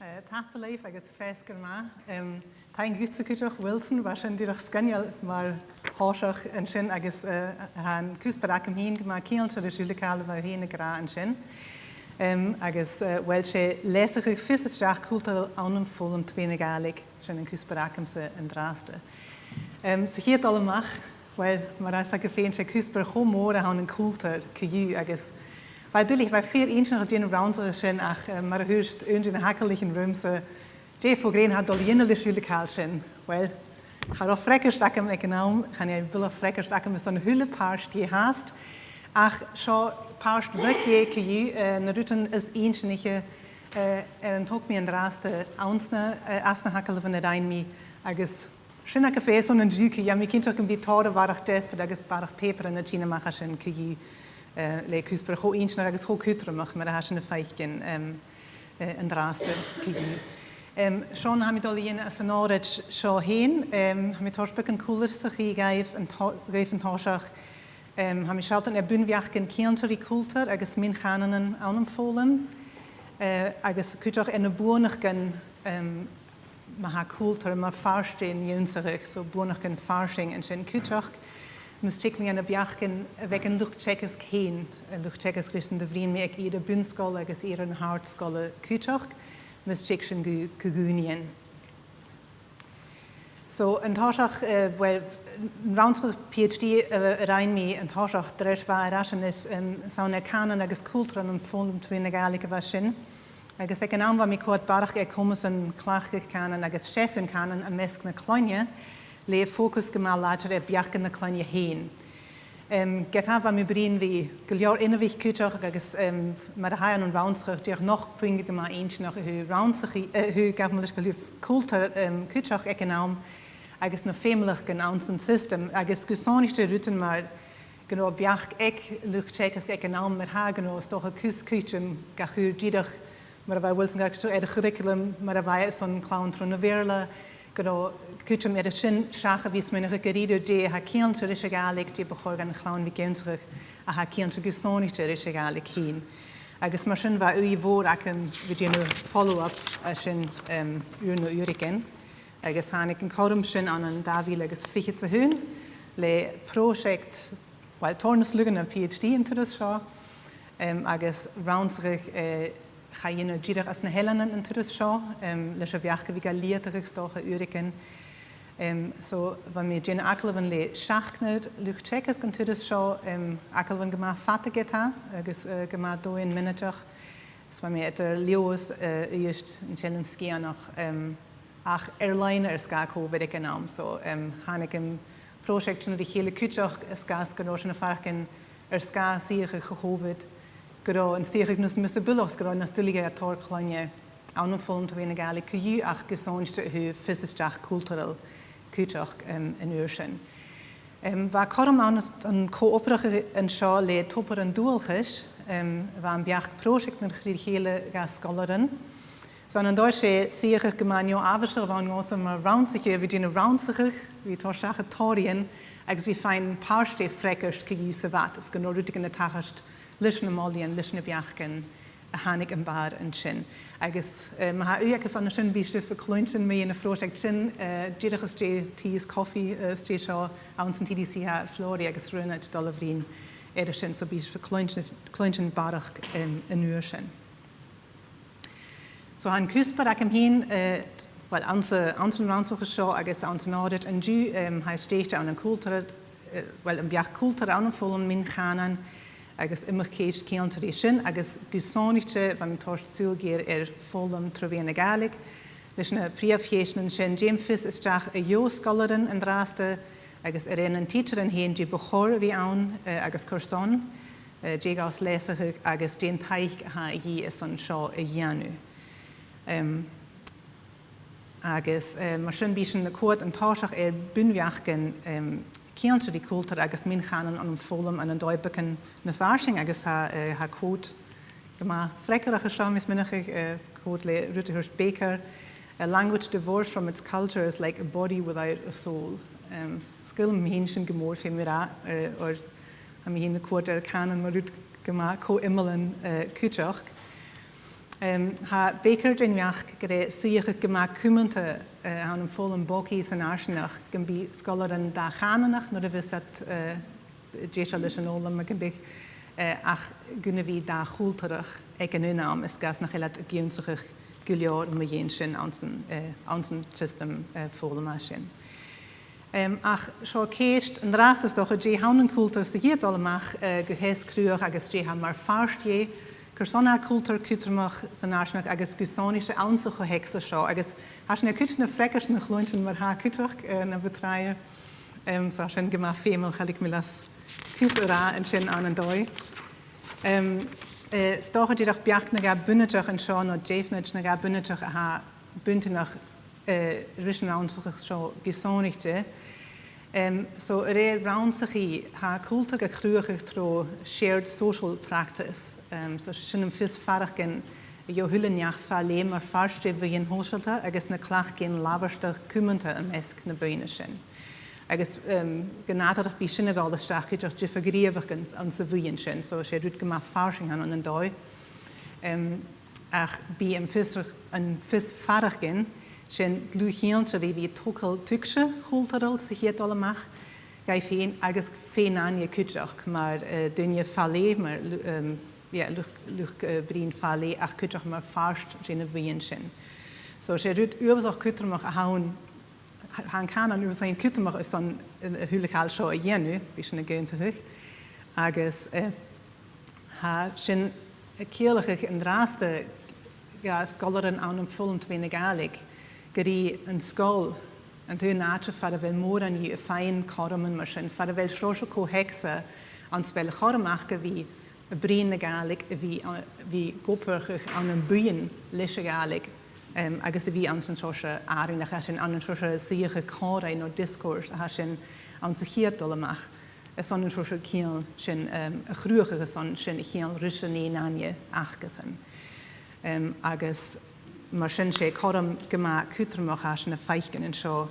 Tachteleif agus fescar má. Tá an gúteach Wilson war sin dúach scanneal mar háiseach an sin agus an cúsparach am hín go má céantar a siúlaála bh héna gra an sin. Agus bhfuil sé léasach fisteach cúltal anam fólam trína gálig sin an cúsparacham sa an dráasta. Sa chéad amach, bhfuil mar as go féin sé cúspar chomór a an cúltar cuú agus weil dulich bei 4 Inch nach den Roundser sin ach mar hust in hakeligen Rumse je voor green had dollinnele Schulekal sin. Well ga doch frekkerstakken ekonom gaan je wil frekkerstakken met zo'n hulle paars die haast. Ach zo paars wekje kuju na ruten is eentje en tok me en draaste ounsne asne hakkelen van de rein mi agus sinna café zo'n juke ja mi kind ook een bitore warach des agus barach peper en China macha sin kuju le cúspar cho ínsna agus cho cútramach mar a hasan na feichcin an dráasta cuú. Seán ha mi dolíana as an áid seo héin, ha mi torspa an cúlar sa chi gaibh an táiseach, ha mi sealtan bunbheachcin céantarí cúltar agus min chanan anam fólam, agus cúteach na buanach gan ma ha cúltar mar farstéin jónsarich, so buanach gan farsing an sin cúteach, Mus check me an a biachcin bheith an luchtcheckers céin, luchtcheckers christen de bhríon me ag iad a bunscoil agus iad an hartscoile cúteach, mus check sin gúníon. So an táiseach bhfuil roundscoil PhD a rein mé an táiseach dreis bha rasin is sauna canan agus cúltar an fólam trína gálacha bheith sin. Agus ag an am bha mi cóid barach ag cumas an clachach canan agus séún canan a mesc na cloine, le focus gymal lager biachgan na cloine héin. Get ha am brin ri goor innovich cúteach agus mar a haan an roundschach deach noch puinge gema eintje nach hu roundschach hu gafmelisch goúf cooltar cúteach econom agus na fémelech gan ounsen system agus gusánichte ruten mar gno biach ek luchtcheckers econom mar ha gno stoch a cúscútum gachu didach mar a Wilson gar de curriculum mar a vai son clown tro na verle Gro cútum ar a sin seacha bhís muine goríidir dé ha céantar is a gálaigh dé bechor gan chlán bhí géantarach a ha céantar gúsáníte is a gálaigh chéin. Agus mar sin bheith uí bhór ac an bhídéanú follow-up a sin úna úricin. Agus hánig an chom sin an dáhíle agus fiche a hún le prósect bhil tornas lugan a PhD in turas seo agus roundsarich Chaine ddíireach as na helannen an turas seo leis a bheachcha bhí go líatarach stocha úricin. So bha mé déine acalhan le seaachnar luchtcheckas gan turas seo acalhan go má fatagétá agus go má dóin minuteach. Is bha mé idir leos íost an tsean scéannach ach airline ar sca COVID ag an am. So hánig an prósectna de chéle cúteach scas go na farcin ar sca síocha COVID. Go an séigh nus mis bulos go na stulige a torchleine an fólam a bhéna gála cuú ach gosáiste thu fisisteach cultural cúteach in uair sin. Bha chom an cóoperacha an seo le topar an dúalchas bha an beach prósect na chrí chéile ga scolaran. So an dóir sé siach go maio ábhaiste bhain gása mar roundsaige bhí dtína roundsaigh, hí táseach atáíonn agus bhí féin páirste freiceist go sa bhatas go nóúta na tachast leis na máíon leis na beachcin a hánig an bar an sin. Agus ma ha uach fan sin bíiste fa clointin mé na fróteach sin ddíireachas dé tíos coffee sté seo an san TDC ha Flóri agus runúid dul a bhrín éidir sin so bís fa clointin barach in uair sin. So han cúspar ac am hín well ansan ransocha seo agus ansan áid an dú ha stéiste an cúltar well an beach cúltar an fólam min chanan agus imach céis céantarí sin, agus gusáníte bha mi táirsúil géir fólam trobhéna gálaigh, leis na príomhhéisnan sin déimfis isteach a jóscolaran an dráasta agus ar an títar an héin dé bechor a bhí ann agus chursán, dégás léisacha agus déon taich a dhí is an seo a dhéanú. Agus mar sin bí sin na cuat an táiseach ar bunbheachcin céantar í cúltar agus min chanan an fólam an dóibecin na sársing agus ha quote go má freiceach a seo mis minach quote le Ruth Baker, a language divorced from its culture is like a body without a soul. Skill hín sin gomór fé mirá or ha mi hín na quote ar canan mar rút go má có imimelan cúteach. Ha Baker den Jach gre suige gemaakt kumente aan een volle boki zijn arsenach gembi scholaren da ganenach no de wist dat jesalische olam maar gembi ach gunne wie da gulterig ik en naam is gas nach elat ginsig guljar om jenschen aansen system volle machine ach zo keest en rast is toch je hounden kultur se hier allemaal gehes kruur agus je ha maar farstje Persona cultur kutermach sanarnach agus gusonische aansuche hexe show agus has na kutne frekkers na glunten mar ha kutrach na betraie so schön gemacht femel kann ich mir das kusura en schön an doi stoche die doch biachne ga bünnetach en schon und jefnech na ga bünnetach ha bünte nach rischen aansuche show gusonichte so roundsachi ha cultur gekruige tro shared social practice so sin an fis farach gin jo hullenjach fa lemer farste wie in hoselte agus na klach gin laverste kummente am esk na beine sin agus genater bi sinne gal strach doch je vergrievens an se wien sin so sé dut gema farsing an an doi ach bi am fis farach gin sin gluhielse wie tokel tuksche hulterel sich hier alle mach gai fein agus fein an je kutjach maar dunje falle maar luch brin falle ach kutjach maar farst sin wien sin so sé rut übersach kutter mach haun han kan an über sein kutter mach is an hulekal scho jenu bis sin geint hoch agus ha sin keelige en draaste ja scholaren aan een vollen twinne galig geri een skol en hun naatje far wel more an je fein kormen marschen far wel schroche ko hexe ans wel chormache wie brine galig wie gopurgig aan een buien lische galig agus wie an zijn soche aring nach an een soche siege kore no discours hasin an se hier dolle mach es an een soche kiel sin gruige son sin heel rusche nanje achgesen agus mar sin sé chom gema kutermach as na feichen en seo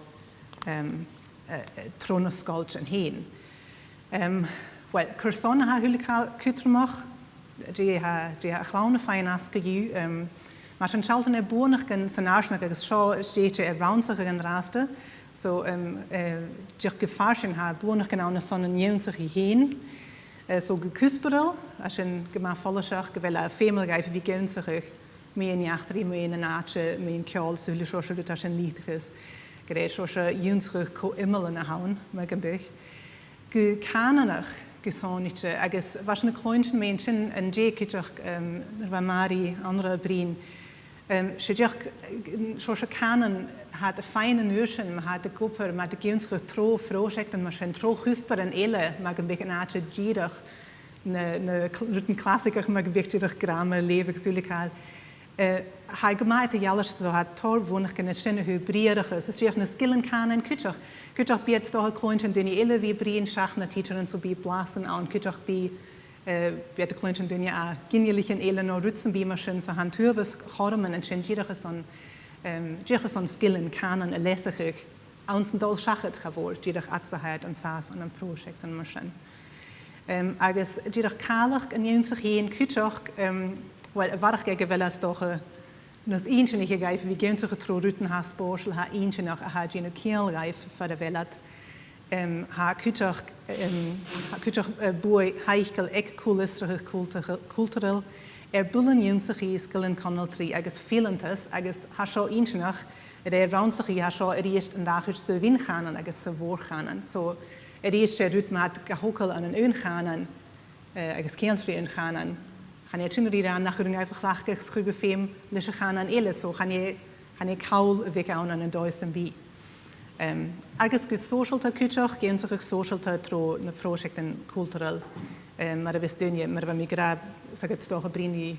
tronoscolt an héin. Well Cursona ha hulikal kutermach ha chlowne fein aske ju mar an schalten e bonach gan san arsnach agus seo steete roundsach an raste so dich gefarschen ha bonach gan an sonnen jeunzig hi héin so gekusperel as een gema follesach gewel a femelgeife wie geunzig Mijn jachter, mijn naatje, mijn kjol, zullen zoals je dat zijn liedjes. Gereed zoals je junstig ko immelen houden, maar een beetje. Ge kanenig, gezonitje. Agus was een kleintje mensen en jeekje waar Marie andere brien. Ze zeg zoals je kanen had een fijne neusje, maar had de koper, maar de junstig tro vroegzegden, maar zijn tro gusper en elle, maar een beetje naatje gierig. Een klassieker, maar een beetje gramme levig zulikaal. Hij gemaakt de jallers zo had tor wonig in het zinnen hybridige. Ze zeggen een skillen kan en kutjach. Kutjach bij het toch een kleintje die niet ille wie brien schach na teacher en zo bij blazen aan. Kutjach bij het kleintje die niet genialig en ille no rutsen bij machine zo hand huurwes hormen en zijn jirige zo'n skillen kan en lessig. Ons dol schachet geworden jirige atzaheid en saas en een project en machine. Agus jirige kalig en jensig heen kutjach. Wel, warch gege wel as toch nas eentje niet gegeven wie geen zich tro ruten ha sporschel ha eentje nog ha gene keel geif voor de welat ha kutach boy heichkel ek coolistrig cultureel bullen jensig is gelen kanal 3 agus feelentas agus ha scho eentje nog roundsig ha scho eerst en dag se win gaan en agus se woord gaan en so eerst rut mat gehokkel aan een eun gaan agus keel 3 gaan en gaan je zin aan nach hun even glachtig schubbe film dus gaan aan ele so gaan je kaul weg aan een duizend bi agus gus social ta kutach geen zich social ta tro na projecten cultureel maar dat is dunje maar we migra zeg het toch brini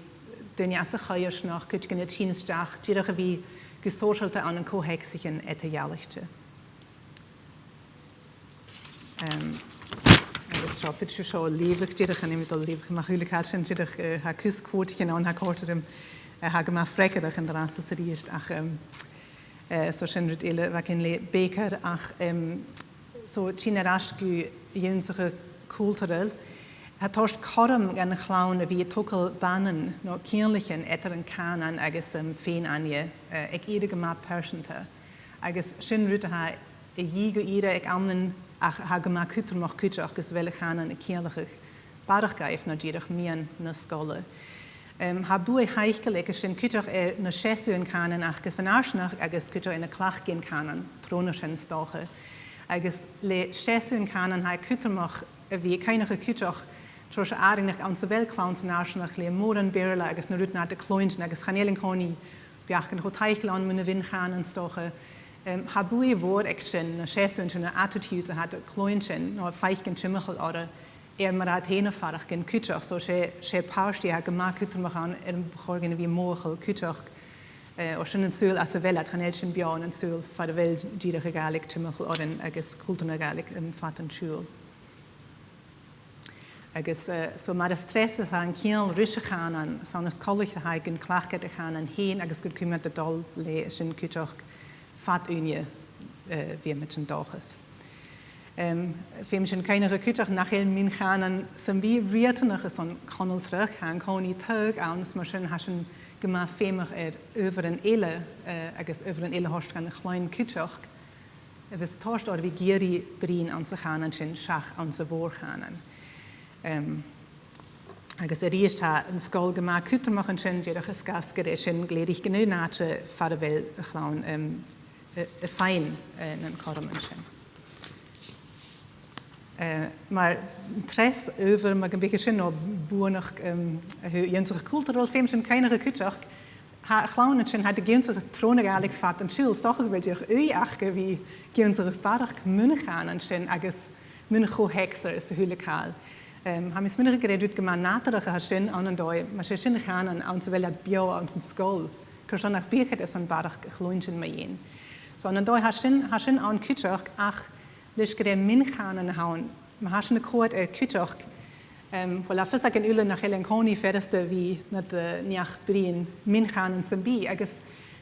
dunje as gaiers nach kut gen het chinesdag dirige wie gus social ta aan een cohexigen etjaligte das schafft es schon liebig, die ich nehme das liebig, mach hülig hat schon die ha Kussquote genau ha korterem ha gemacht freckerig in der erste Serie ist ach so schön mit ele wacken Baker ach so chineraschku jensige kulturell hat tost korm gan clown wie tokel bannen no kirlichen etteren kanan agus fein anje ek ide gema persente agus schön rute ha jige ide ek amnen ach ha gema kutter noch kutter ges welle kanan kirlich barach geif no jidig mien na skole ha bue heichgeleke schön kutter na chesuen kanan ach ges nach agus kutter in a klach gehen kanan tronischen stoche agus le chesuen kanan ha kutter noch wie keine kutter Troch aardig aan z'n welklauns nationach le moren berla agus na rut na de kloint agus chanelen koni biachken hotaiklan mun win gaan en stoche ha bui woord action na chesund na attitude hat klointchen no feichen chimmel oder mar hene farach gen kutoch so she pausti ha gemaakt te gaan en begorgen wie mogel kutoch o schon sul as wel at chanelchen bion en sul fa de wel dirige galig chimmel oder agus kulturne galig faten schul agus so mar stress an kiel rische gaan an sonnes kollige hagen klachkette gaan an heen agus gut kümmert de dol le sin kutoch fat unie wie met zijn doges Femchen keine kutoch nachhel min gaan an sem wie rietenach son konel terug gaan koni tug ans mar sin haschen gema femer over een ele agus over een ele horst an klein kutoch wis tocht oder wie geri brien an se gaan an sin schach an se voor gaan agus riest ha een skol gema kutter machen sin jedach is gas gerechen gledig genu nache fader wel clown fein en kormenchen maar tres over maar een beetje sin op boenig jensige cultural femchen keine kutter ha clownchen had de jensige trone galig fat en schul toch wel je achke wie jensige padag munne gaan en sin agus munne go hexer is hulekaal haben es minder geredet gemein naterige haschen an en doi maar ze sin gaan an aan zowel dat bio aan zijn school kerson nach bieket is een barach glointjen meien so an doi haschen aan kutoch ach lis gere min gaan en haun maar haschen de koort kutoch voilà fissa gen ule nach helen koni verste wie met de niach brien min gaan en sembi agus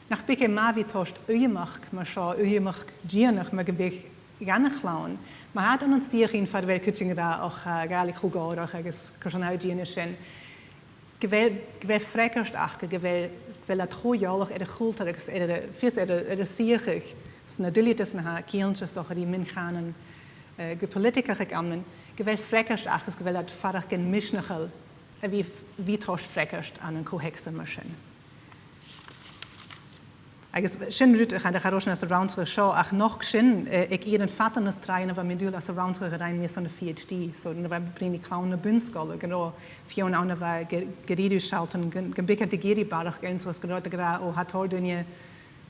nach bike ma wie tocht uyemach maar scha uyemach giernach maar gebig gerne clown maar had aan ons dierin van wel kuting daar ook galig goed goedig agus kerson hygiënischen gewel frekkerst achke gewel dat trojalig de gulter is de vis de sierig natuurlijk is na kieltjes toch die min gaan gepolitiker gekammen gewel frekkerst achs gewel dat vader gen mischnachel wie trost frekkerst aan een kohexen machine agus sin rut gaan de garoschen as roundsre show ach noch sin ik ihren vater nas trainen van medul as roundsre rein mir so eine PhD so na war brini klaune bunskolle genau fiona an war geridu schalten gebicke de geri barach gens was gerade gra o hat hordunje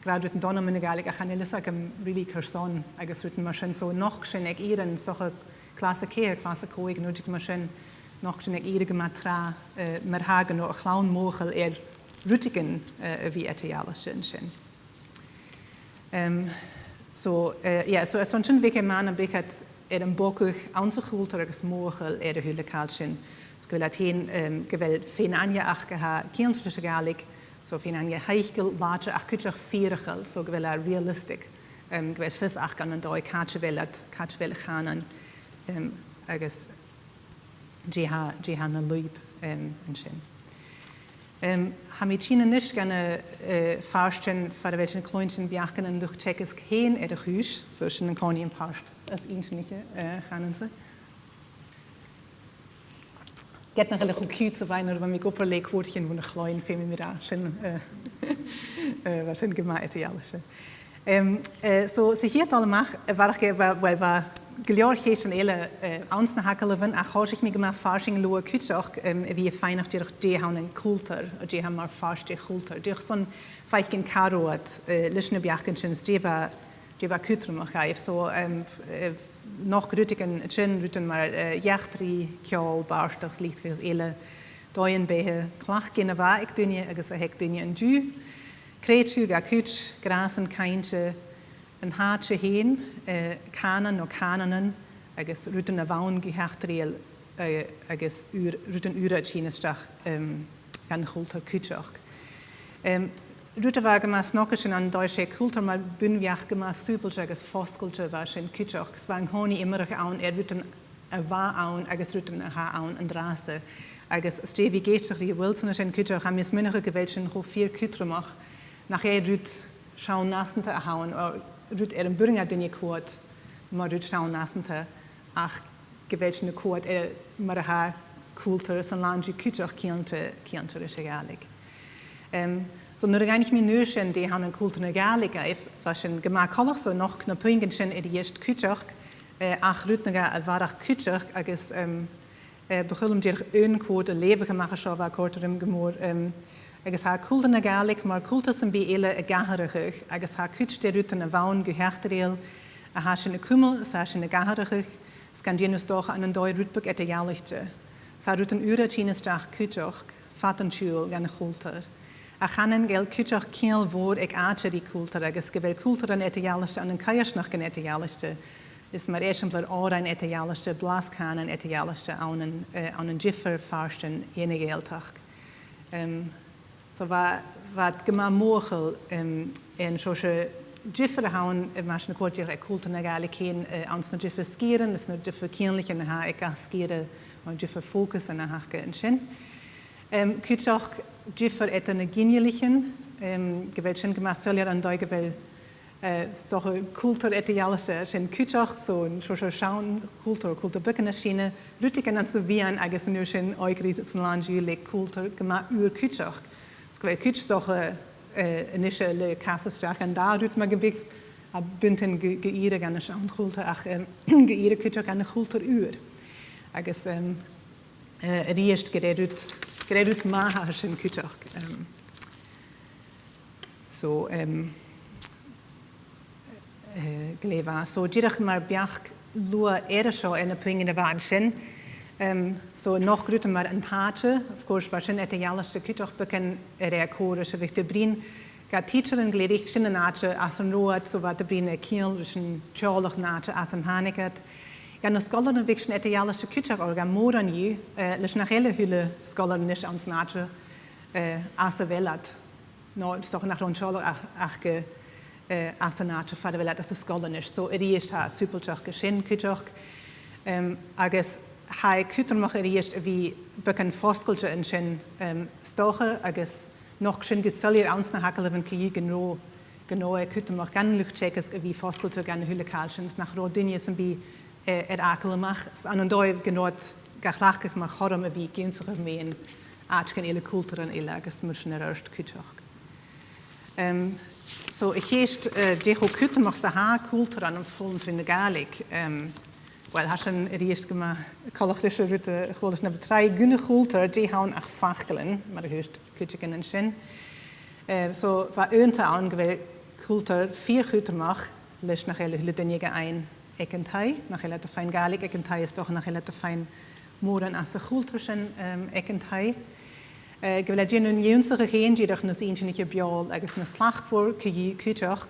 gerade mit donner meine galig ach an elisa gem really person agus ruten maschen so noch sin ik ihren soche klasse keer klasse koig nodig maschen noch sin ik ihre gematra mer hagen no klaun mogel rutigen wie etiales sin so es son schon weke man bekat een bokuch aansekultur agus mogel de hulekalchen skulat heen gewel fen anja ach geha kienstische galig so fen anja heichgel large ach kuchach vierigel so gewel realistic gewel fis ach kan en doi kachwel ganen agus jh na luip en sin Hamicine nicht gerne farsten für welchen Kleinchen biachen und durch Tschechis kein Hüsch so schon ein Konien passt als ähnliche gaan sie get noch een cute zu weinen oder mit opperleg woordchen wo een klein femira schön was sind gemeint alles so sich hier allemaal war geleorchen ele ans na hakeleven a hoor ik me gemaakt farching loe kutoch wie feinig de hanen kultur de ha maar farste kultur de son feichen karot lichne biachenchens de war kutur noch gaif so noch grutigen chin ruten maar jachtri kjol barsters licht vir ele doien behe klach gene war ik dunje agus hek dunje en du kreetu ga kuch grasen kaintje een haartje heen, kanen no kananen, agus ruten a waun gehertriel, agus ruten uratchinestach gan kultur kutoch. Ruten war gemas nokkeschen an deutsche kultur mal bunwiach gemas supeltje agus foskeltje war schen kutoch. Es war honi immer aun ruten war aun agus ruten ha aun an draste agus Stevie Geester die Wilson en Kütcher haben mis minnere gewelchen ho 4 Kütremach nach rut schauen nassente hauen rut Bürger den je koort maar rut schauen nassente ach gewelchen koort maar ha kultur san landje Kütcher kiente is egalig. So nur gar nicht minöschen die haben kultur galig was gemacht kolch so noch knapingen in die erst Kütcher ach rutnaga warach Kütcher agus begulm dir een quote leven gemacht so war korterim gemoor agus ha kultur galig maar kultur sind bi ele gaherig agus ha Kütsch der ruten waun gehertereel a ha schon kummel sa schon gaherig skandinus doch an en doi rutbuk et jaarlichte sa ruten ure chinestach Kütcher fatenschul gan kultur a channen gel Kütcher kiel woord ik aatje die kultur agus gewel kultur an et jaarlichte an en kaiers nach gen et jaarlichte is maar exemplar oren etijalische blaskanen etijalische aan een jiffer farsten enige eltag. So wat gema mogel en zoals jiffer houden maar een kort je kultur negale geen ans naar jiffer skieren is naar jiffer kienliche na ha ik skieren maar jiffer focus en ha en shin. Kütschach jiffer et een genialichen gewelchen gema soljer an doi gewel solche kultur etijalische zijn Kütschach so een schauen kultur bukkenmaschine rutigen an so wie ein agus nu zijn oigritzen landjule kultur gema Kütschach skwe Kütsch solche inische le kassestrach en daar rut ma gebik a bunten geire gan schauen kultur ach geire Kütschach an kultur agus riest gerut ma zijn Kütschach so geleva so dirach maar biach lua ersho en pingende waanschen so nog grote maar een taatje of course was een etijalische kutoch beken reakorische wichte brin ga teacheren gledig sin naatje as een rood so wat de brin kiel dus een charloch naatje as een haniket ga de scholar een wichten etijalische kutoch orga moran ju les nach hele hule scholar nisch ans naatje as velat no toch nach een charloch ach asanaatje fadwelet as skolanisch so eriest ha superchach geschin kutoch agus ha kutermach eriest wie beken foskelje en sin stoche agus noch sin gesollier ans na hakeleven ki genoe kutermach gan luchtcheckers wie foskelje gan hulekalschens nach rodinjes en bi akelemach an doi genot gachlachkech mach chorum wie gensere meen aatken ele kulturen ele agus murschen erst kutoch so ich heest decho kutte mag sa ha kultur an vollen in galig wel haschen riest gema kalachrische rute goles na betrei gunne kultur die haun ach fachkelen maar heest kutjeken en sin so va önte angewel kultur 4 kutter mag les nach hele denige ein ekentai nach hele fein galig ekentai is doch nach hele fein moren as kulturschen ekentai gewel gen jensere geen die doch nas internetje biol agus nas slach voor kutoch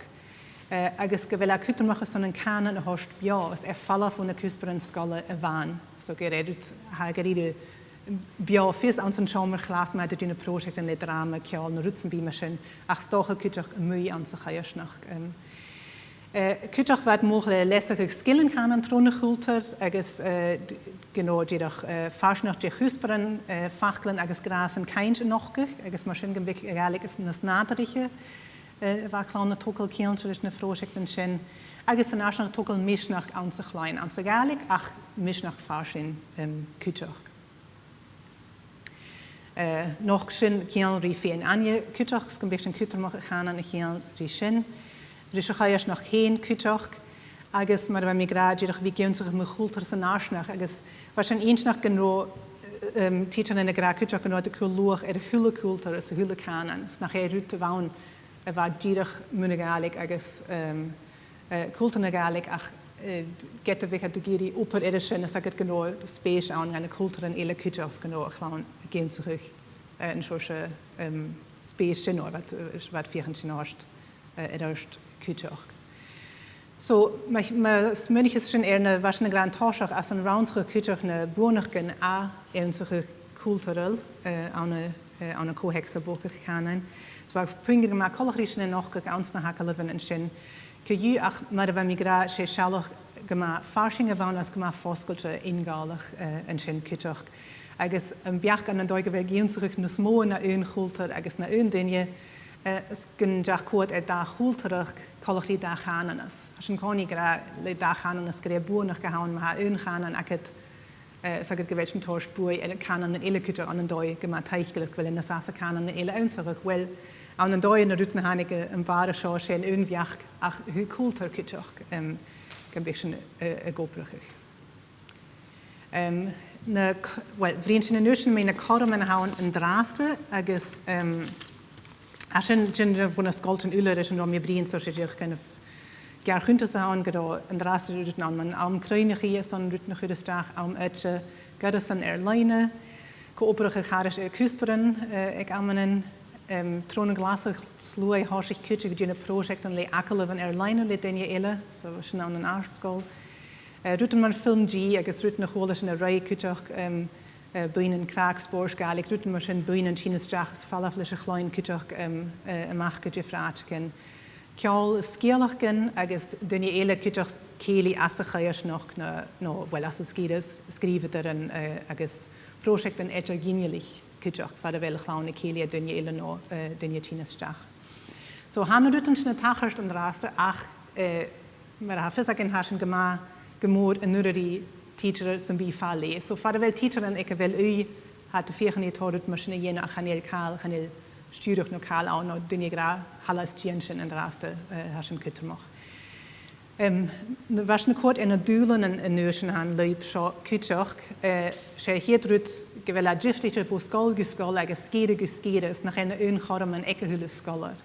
agus gewel kutter mag so een kanen host bio as falla von der kusperen skalle van so geredet ha gerede bio fis ans en chamber glas met de project en let rame kjal na rutsen bi machine ach stoche kutoch mui an sich heiers nach kutoch wat mogle lessige skillen kan an trone kultur agus genau jedoch fast nach die husperen fachklen agus grasen kein noch agus maschine gebik egalig ist das naderige war kleine tokel kiel so ist eine project en schön agus nach tokel misch nach an sich klein an egalig ach misch nach faschin kutoch noch schön kiel rifien anje kutoch gebik kutter mag gaan an kiel rishin dus ga je nog geen kutoch agus maar we migratie doch wie gaan zich met kultur zijn nach agus was een eens nog genoeg teacher in de gra kutoch genoeg de kultuur hule kultur is hule kanen nach je rute woon waar dierig munegalik agus kultur negalik ach get we het de giri upper edition is het genoeg space aan en de kultur en ele kutochs genoeg gewoon gaan zich een soort space genoeg wat 24 hoort erst kutoch. So, mönch ist schon eine wahrscheinlich grand Toschach als ein roundere kutoch eine Bohnigken a unsere kulturell eine Kohexerbuch kanen. Es war pündige mal kolorischen noch ganz nach hakeleven en schön. Que ju ach maar we migra she shalloch gemacht Forschungen waren als gemacht Forskelche ingalig in schön Kitschach. Agus biach an Deutsche Belgien zurück in das Mo na ein Kultur, agus na ein Dinge es gyn jach quod da Kulturach kolchri da Chananas. As ein Koni gra le da Chananas gra buonach gehauen ma ein Chanan aket sagt gewelchen Torspui Chanan in ele Kitschach an Doi gemacht Teichgeles weil in der Sasse Chanan in ele unzurück well an Doi in der Rüttenhanige im Ware Schau schön irgendwiach ach hü Kultur Kitschach ein bisschen gobrüchig. Vriendchen en nuschen meine Kormen hauen in Draste, agus aschen ginger von der Skolten Ullerisch und mir brien so ich kann gar hunter hauen gedo in Draste rüten an man am Kreinich hier so rüten nach Hüdestach am Ötsche Göddersen Airline kooperige Garisch Küsperen ik amenen tronen glasig slui harschig kitschig gene project an le akele van Airline le denje elle so schon an Art School Ruten man film G, agus ruten nach Holland in a rei kutach buinen kraakspors galig ruten man sin buinen Chinas jachs fallaflische klein kutach amachke jefraatken. Kjal skeelachken agus dunne ele kutach keli asachaiers noch no well as skides skrivet er en agus project en etergenielig kutach for de wel glaune keli dunne ele no dunne Chinas jach. So han ruten schne tachert en raste ach maar hafisaken haschen gema gemoord en nurri teacher som bifalli. So for wel teacheren ik wel u had de vier niet hoort machine jene ganel kaal ganel sturig lokal au no dinge gra halas tienchen en raste haschen kutermoch. Was een kort en dulen en neuschen han leip scho kutach she hier rut gewella giftige vo skol geskol skede is nach en un en ekkehule scholar.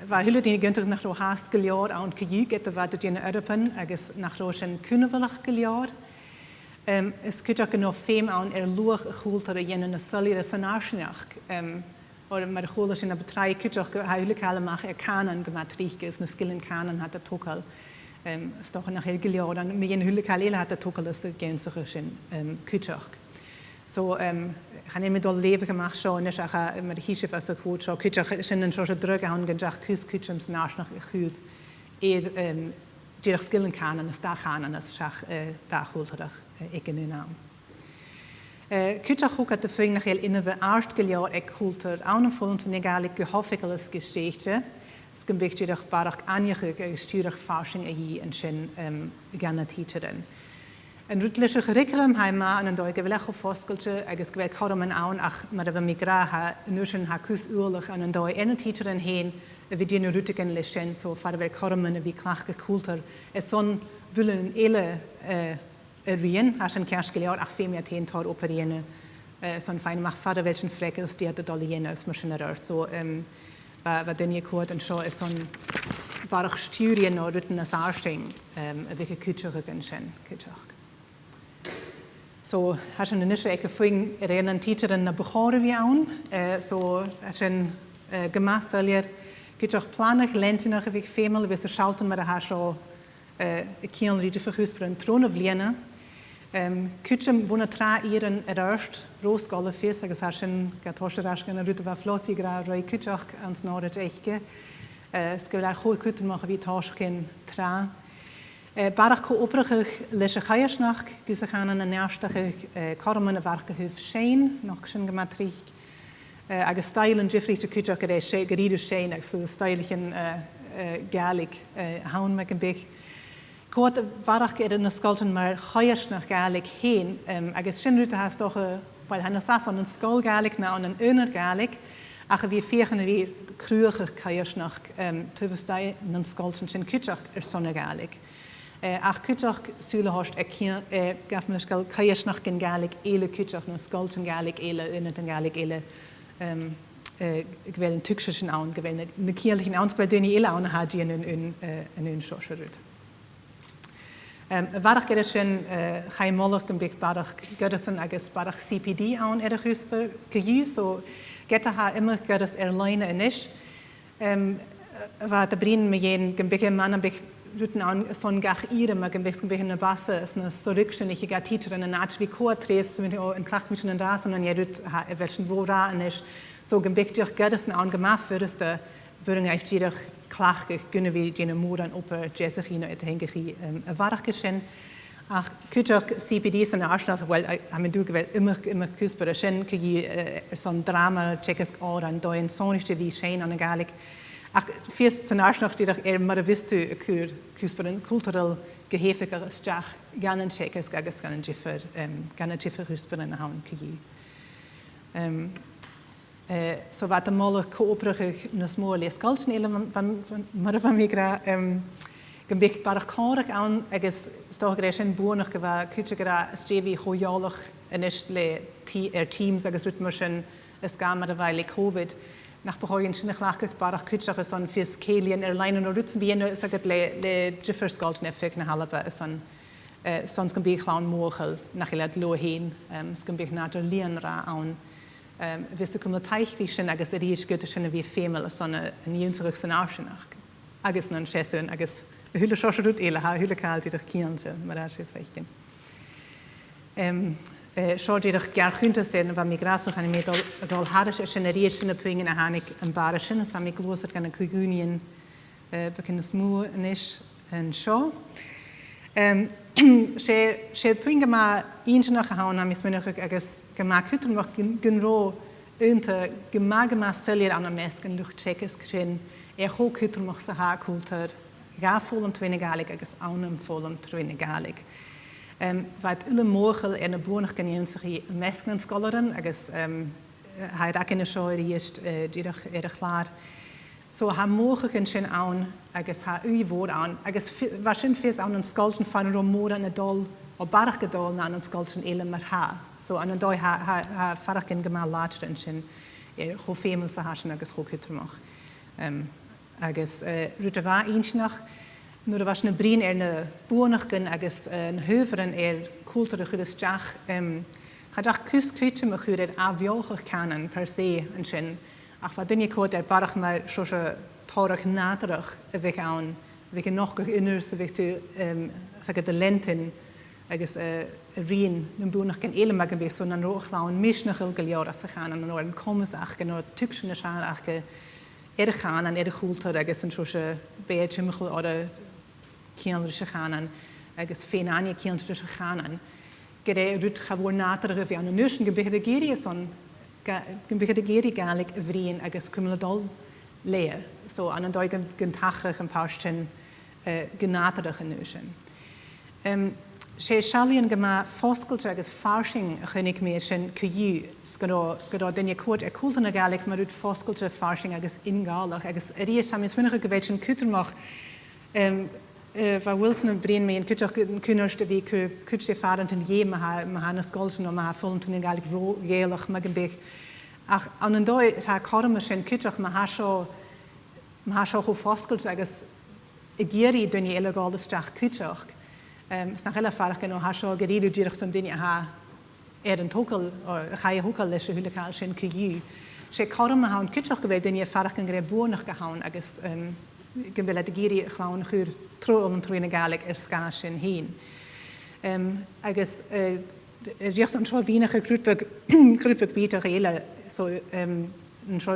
Waar hullen die gunter nach ro haast geljaar aan kju get wat dit in Europen agus nach roschen kunnewillig geljaar. Es kunt ook nog fem aan loog goeltere jenne solide sanarschnach. Oder maar goelers in de betrai kunt ook huilijk mag kanen gematriek is, skillen kanen hat der tokal. Stoch nach heel geljaar dan me jen huilijk halele hat der tokal is genserisch in kutach. So gaan we door leven gemaakt zo en is ook met de hiesje als ik goed zo kutje zijn een soort druk aan gezegd kutjems naast nog goed die skillen kan en daar gaan en is zag daar goed terug ik in hun naam. Kutje ook het de ving nog heel in de aard geleerd ik goed er aan voelen van eigenlijk gehoffelijke geschichte. Het een beetje toch barig aangegeven gestuurd forsching hier en zijn gerne teacheren. Een rutlische curriculum heima en een Deutsche Welle Forskelche agus gewel kormen aan ach maar de migra ha nuschen ha kus uurlich an een Deutsche ene teacheren heen wie die rutigen leschen so far wel kormen wie klachke kultur es son bullen ele rien has een kersch geleerd ach veel meer teen tor operiene son feine mach far welchen freckels die de dolliene aus machinerer so wat den je kort en so is son barach studien no ruten as arsting wie kulturgen schen kutach. So has een initial ecke fing een teacher in de begoren wie aan. So has een gemassalier kitach planig lentinach wie femel wis de schouten met de haar zo kiel die verhuisper een trone vliene. Kutchem wona tra ieren erst roosgalle fees agus has een gatoscherasken rute va flossi gra roi kutach ans noord echke. Skela goe kutten mag wie taschen tra. Barach cooprig lesje gaiersnacht, dus gaan een neerstige kormen en werkehuf zijn, nog zijn gematriek. Agus stijlen Jeffrey te kutje geriede zijn, dus stijlichen galig houden met een beetje. Kort barach in de skolten maar gaiersnacht galig heen. Agus schindrute haast toch, weil hij naast aan een skol galig na aan een uner galig. Ach wie vegen weer kruige gaiersnacht tuwestij een skolten zijn kutje zonne galig. Ach kutach sule host gaf me skal kayesh gen galig ele kutach no skolten galig ele in den galig ele gwellen tüxischen aun gewellen ne kirlichen auns bei deni ele aun hat in schoscherut. Warach gerschen gaimollig een big barach gersen agus barach CPD aun erhusper kju so geta ha immer geras airline inish war de brin me jen gembike man big Ruten an son gach ire mag ein bisschen eine Basse ist eine so rückständige Teacherin eine Art wie Chor-Tres mit in Klacht mit den Rasen und ja rut welchen wo ra nicht so ein bisschen Göttesen an gemacht würdest der würden eigentlich jeder klachig kunnen we jene moeran op Jezechino het hengechi warachgeschen. Ach, kutjak CPD's en Arschnach, wel, haben wir gewählt immer küsbare Schen, kigi so ein Drama, tschekisk Oran, da in soniste wie Schein an Galik. Ach, fürst in Arschnach, die doch mal wisst du, küsbaren kulturell gehäfiger Stach, gerne tschekisk, agus gerne Jiffer küsbaren hauen kigi. So wat de molle kooperig nos mooi skalchen element van migra gebik barach korig aan agus stogrechen bonig gewa kutjegra strevi hojalig en isle teams agus ritmerschen es gamer weil covid nach behoyen schne glachig barach kutjach son fis kelien line no rutzen bien saget le jiffer skalchen effekt na halba son sons kan be clown mogel nach let lo heen skan be na lienra aan wist ik om de teichlichen agus riech göttischen wie femel sonne een jünzerich zijn arsenach agus nan chessen agus hülle schosche doet ele ha hülle kalt die kiante maar daar zit fechten schau die doch gar günter zijn van migratie gaan met al hadische generation bringen na hanik een barischen sam ik los het kan een kugunien bekende smoe nish en show she bringe ma inge gehauen am is mir agus gemaakt het nog genro unter gemagma cellier an mesken lucht checkes geschehen hoog het nog sa ha kultur ga volum twinigalik agus aunem volum twinigalik wat ulle mogel en 'n bonig kan jy sig mesken scholaren agus hy het in 'n show die is die er klaar so ha mogelijk schön aan, agus ha woord aan, agus waarschijnlijk veel aan een skulten van een moeder en een dol, of barge dol na een skulten ele maar ha. So aan een dol ha varken gemal later en schön, hoe femel ze haschen agus hoe kutermach. Agus rute wa eens nog, nu er was een brien een boernigen agus een heuveren kulture goedes jach. Ga dag kus me goed afjolgig kanen per se en schön. Ach wat dinge koort barach maar zo'n torig naterig weg aan we nog inners we te zeg de lenten agus rien een boenig kan ele maken be so dan rooglaun misnigel geliora se gaan en een kommes ach no tuksene schaar ach gaan en kultur agus een zo'n beetje michel oder kindrische gaan agus fenanie kindrische gaan gere rut gewoon naterig we aan een nuschen gebiede gerie son begin de geri galig vrien agus cumladol lea so an een deugen gentachrig een paarsten genaterig genuschen she shalien gema foskult agus farshing genik meerschen kuju skoro den je koort kultene galig maar ut foskulte farshing agus ingalig agus ries ham is winnige gewetchen kutermach waar Wilson en Breen mee en kunnerste wie kutje varen ten je maar skolten om haar volgen toen eigenlijk gelig maar een beetje ach aan een dooi het haar kormers en kutje maar zo hoe vastgeld zeggen geri doen je illegale stach kutje is nog heel vaak genoeg haar zo geri doet je zo'n ding haar een tokel ga je ook al lessen hoe lekker zijn kutje ze kormen houden kutje geweest doen je vaak een greboer nog gehouden agus ik wil het geri gewoon goed troon en galig skaschen heen. Agus just een soort weinige groep beter hele so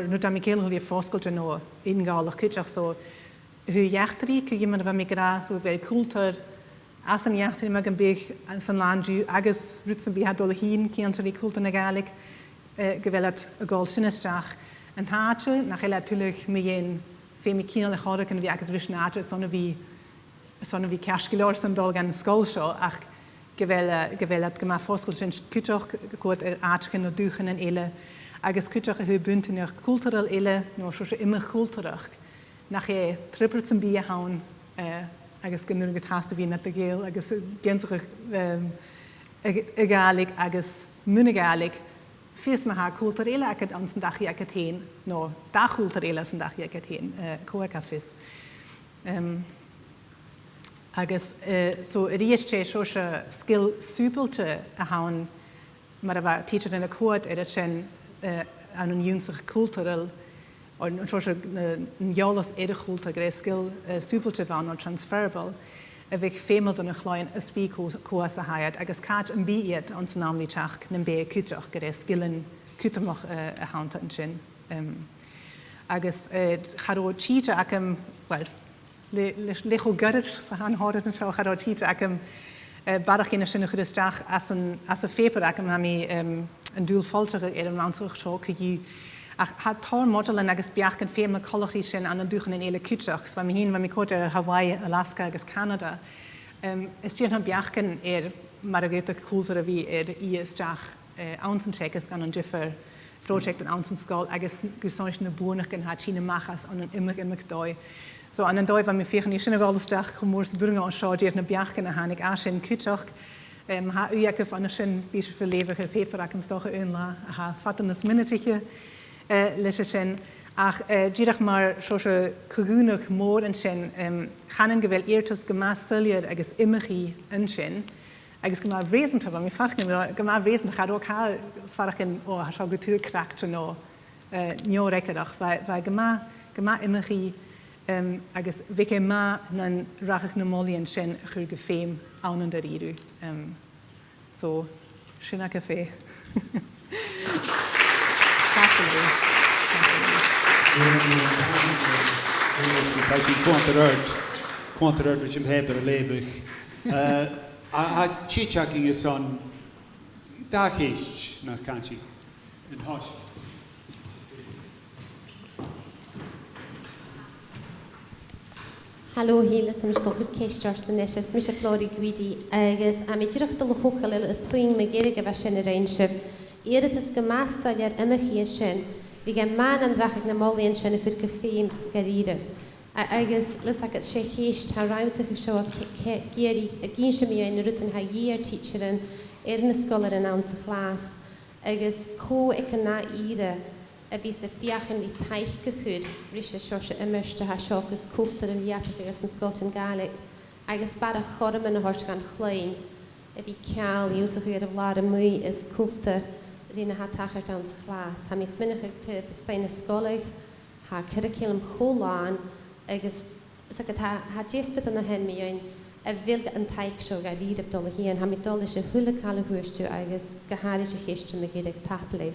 nu dan Michael die voorskelte no ingalig kutjach so hoe jachtri kun je maar van migra so wel kultur as een jachtri maar een beetje als een landju agus rutsen bi had heen kiant die kultur galig gewellt goldsnestach en haatje nach hele natuurlijk met femikine horen kunnen we eigenlijk naatje sonne wie kerskilor som dolgan skolsho ach gevelat gema foskelchen kutoch kort aatchen og duchen en elle agus kutoch hu bunten er kulturell elle no so immer kulturig nach je trippelsen bier hauen agus genug getaste wie net geel agus genserig egalig agus munnegalig fis ma ha kulturelle ek ans dag ek het heen no da kulturelle ans dag ek het heen koekafis agus so riesche social skill supelte hauen maar va teacher in a court chen an een jüngere kulturell en social jolas kultur gre skill supelte van or transferable ik femel dan een klein speak course hayat agus catch en beet ons namelijk chach nem be kutach gre skillen kutamach haunten chin agus charo cheat akem wel, lecho gyrryd sa han horyd yn sio charod hyd ac barach yn y sy'n ychydig stach as y ffeper ac am mi yn dŵl ffolter yn rhanswch tro cydi ach ha tor model yn agos biach yn ffeim y colwch i sy'n an y dwch yn eile cwtach so mi hyn mi cod Hawaii, Alaska agos Canada ysdi'n hyn biach yn marageta cultura fi i ystach awns yn checkers gan yn differ project yn awns yn sgol agos gwsoes na bwynach gan ha China machas an yn imig doi so an yn doi fan mi ffeich ni sy'n y gol ystach chwmwrs bwrng o'n sio di'r na biach gan a hanig a sy'n cwtach ha uiagaf an y sy'n bys for lefach y paper ac yn stoch yn la ha fatan ys minutiche leis sy'n ach dirach mar sosio cwgwnach môr yn sy'n chanan gyfel eirtos gymas syliad agos imichi yn sy'n agos gyma resen tyfa, mi farch ni, gyma resen chad o cael farch yn o hasio gwtwyr cractr no nio recadach, fa gyma imichi agos fice ma na'n rachach na moli yn sy'n chwyr gyffeim awn yn dyr irw. So, sy'n ac y ffe. Sa ti'n contryrd rydych yn heb yr lefych. A chichacking is on da geest na kanchi in hosh. Hallo hele som stoppet keistars den nesses mis flori gwidi agus a mi direct de hochel y pwyn me gerige fashion arrangeship eretes gemassa der immergie sin vi gen man an drachig na molly sin y chwr gyffeim garire agus lys ag sé chéist tá raimsach seo géirí a gin sem mi ein rutan ha year teacherin na scolar an an sa glas agus có ag an na ire a bhí sa fiachan í taich gochud rís a seo se immerste ha seo agus cúltar an liatach agus an scoiltin Gaelic agus bara chorm an a hort gan chlein a bhí ceall úsach ar a bhlár a mwy is cúltar rina ha tachart an sa glas ha mi sminnach te bestein a scolig ha curriculum choláin agus ha jéspit an a hen mi ein a bhilge an taich seo ga líad af dul hían ha mi dul is a hula call huirstu agus gaháir a chéiste me géidir tapla.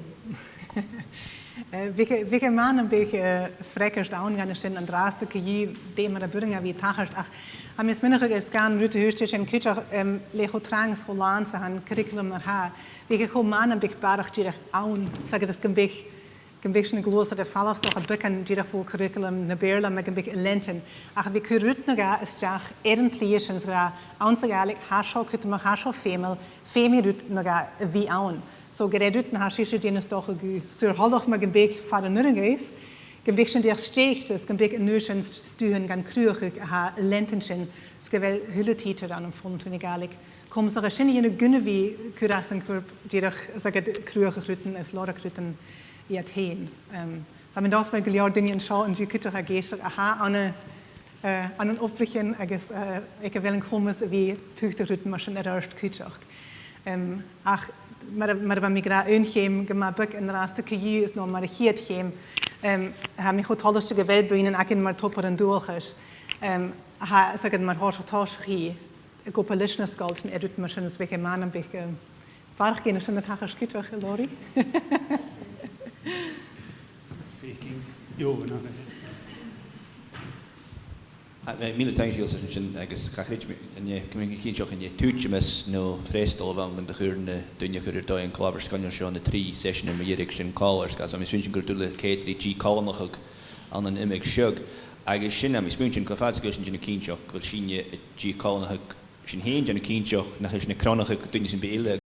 Wie man een beetje frekkers aangaan zijn en draaste je de maar de burger wie tachert ach am is minder is gaan rute huurtjes en kutcher lego trangs Holland ze han curriculum naar haar wie gewoon man een beetje barig direct aan zeg het een beetje een gloos dat de fallos nog een beetje een direct voor curriculum naar Berla met een beetje lenten ach wie kurut nog is jaar erentliers ra aansegelijk haarschal kunt maar haarschal femel rut nog wie aan so geredet na shishu dienes doch gu sur halloch ma gebek far den nurgeif gebekchen der stecht es gebek nuschen stuhen gan krürig ha lentenchen skevel hülletite dann am fond tunigalik kom so rechin in gunne wie kurasen kurb dirch sagt krürig rütten es lauter krütten ja teen samen das bei geliard dingen schau und jukiter gest aha an een opbrichen agus ik wel een kommes wie puchte rütten maschen erst küchach ach maar van migra uncheem gemabuk en raste kju is no maar hier cheem ha mi goed alles geweld beinen ak in maar topper en doelgers ha zeg het maar hoortoshi go polishnes gold en edit machines weke man een beetje varg in zijn het hager skutter Lori Faking jo na Míle teingil sin agus chachrid císeach in tútemas nó fréistal bhan de chuúrne duine chuir dó an clábar scanne seo na trí session na dhéidir sin cáirs gas am swin gur dúla céitlí tí cánacha an an imig seog agus sin am spúin go fáil sin na císeach bhil sinne tí cánacha sin héin an císeach na chus na cronacha duine sin béile